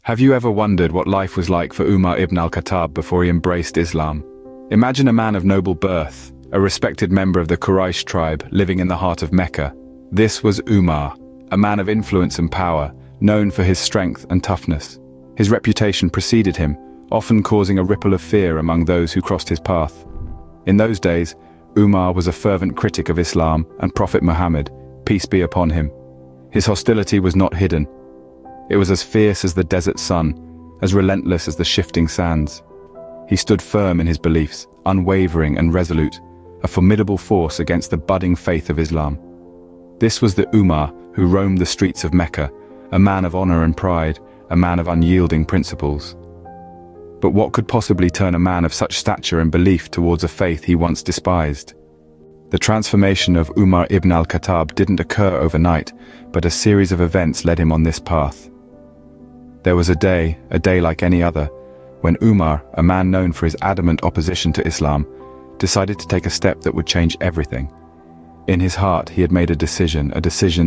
Have you ever wondered what life was like for Umar ibn Al Khattab before he embraced Islam? Imagine a man of noble birth, a respected member of the Quraysh tribe living in the heart of Mecca. This was Umar, a man of influence and power, known for his strength and toughness. His reputation preceded him, often causing a ripple of fear among those who crossed his path. In those days, Umar was a fervent critic of Islam and Prophet Muhammad, peace be upon him. His hostility was not hidden. It was as fierce as the desert sun, as relentless as the shifting sands. He stood firm in his beliefs, unwavering and resolute, a formidable force against the budding faith of Islam. This was the Umar who roamed the streets of Mecca, a man of honor and pride, a man of unyielding principles. But what could possibly turn a man of such stature and belief towards a faith he once despised? The transformation of Umar ibn Al Khattab didn't occur overnight, but a series of events led him on this path. There was a day like any other, when Umar, a man known for his adamant opposition to Islam, decided to take a step that would change everything. In his heart, he had made a decision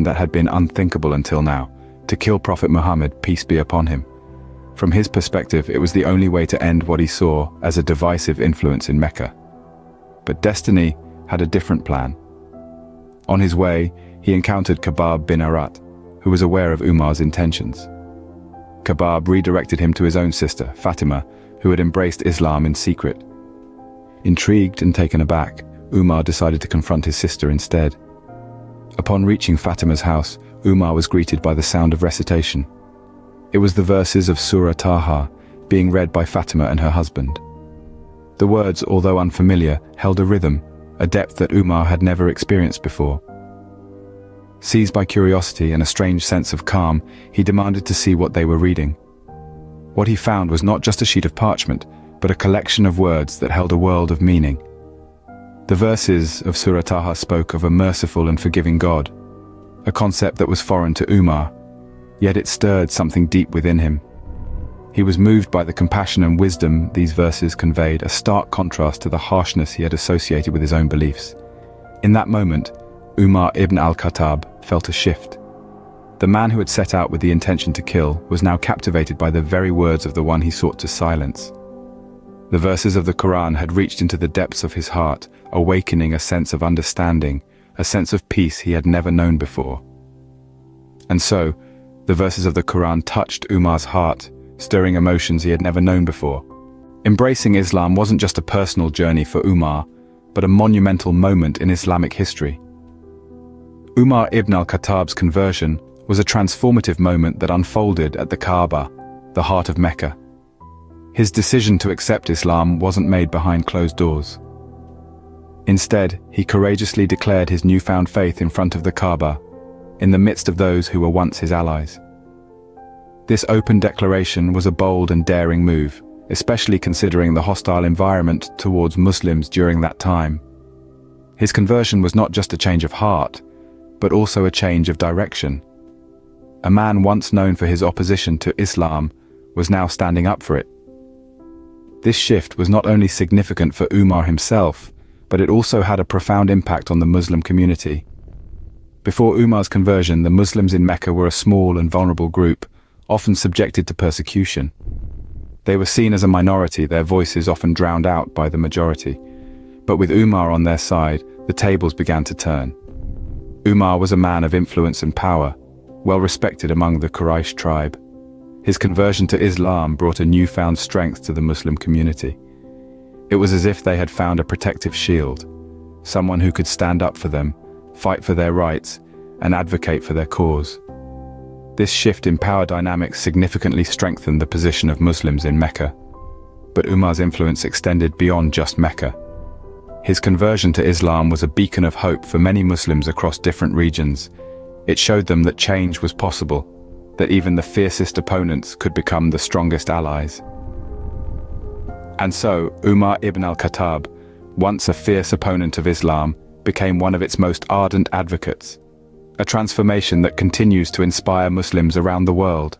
that had been unthinkable until now, to kill Prophet Muhammad, peace be upon him. From his perspective, it was the only way to end what he saw as a divisive influence in Mecca. But destiny had a different plan. On his way, he encountered Khabbab bin Arat, who was aware of Umar's intentions. Khabbab redirected him to his own sister, Fatima, who had embraced Islam in secret. Intrigued and taken aback, Umar decided to confront his sister instead. Upon reaching Fatima's house, Umar was greeted by the sound of recitation. It was the verses of Surah Taha, being read by Fatima and her husband. The words, although unfamiliar, held a rhythm, a depth that Umar had never experienced before. Seized by curiosity and a strange sense of calm, he demanded to see what they were reading. What he found was not just a sheet of parchment, but a collection of words that held a world of meaning. The verses of Surah Taha spoke of a merciful and forgiving God, a concept that was foreign to Umar, yet it stirred something deep within him. He was moved by the compassion and wisdom these verses conveyed, a stark contrast to the harshness he had associated with his own beliefs. In that moment, Umar ibn Al Khattab felt a shift. The man who had set out with the intention to kill was now captivated by the very words of the one he sought to silence. The verses of the Quran had reached into the depths of his heart, awakening a sense of understanding, a sense of peace he had never known before. And so, the verses of the Quran touched Umar's heart, stirring emotions he had never known before. Embracing Islam wasn't just a personal journey for Umar, but a monumental moment in Islamic history. Umar ibn Al Khattab's conversion was a transformative moment that unfolded at the Kaaba, the heart of Mecca. His decision to accept Islam wasn't made behind closed doors. Instead, he courageously declared his newfound faith in front of the Kaaba, in the midst of those who were once his allies. This open declaration was a bold and daring move, especially considering the hostile environment towards Muslims during that time. His conversion was not just a change of heart, but also a change of direction. A man once known for his opposition to Islam was now standing up for it. This shift was not only significant for Umar himself, but it also had a profound impact on the Muslim community. Before Umar's conversion, the Muslims in Mecca were a small and vulnerable group, often subjected to persecution. They were seen as a minority, their voices often drowned out by the majority. But with Umar on their side, the tables began to turn. Umar was a man of influence and power, well respected among the Quraysh tribe. His conversion to Islam brought a newfound strength to the Muslim community. It was as if they had found a protective shield, someone who could stand up for them, fight for their rights, and advocate for their cause. This shift in power dynamics significantly strengthened the position of Muslims in Mecca. But Umar's influence extended beyond just Mecca. His conversion to Islam was a beacon of hope for many Muslims across different regions. It showed them that change was possible, that even the fiercest opponents could become the strongest allies. And so, Umar ibn Al Khattab, once a fierce opponent of Islam, became one of its most ardent advocates, a transformation that continues to inspire Muslims around the world.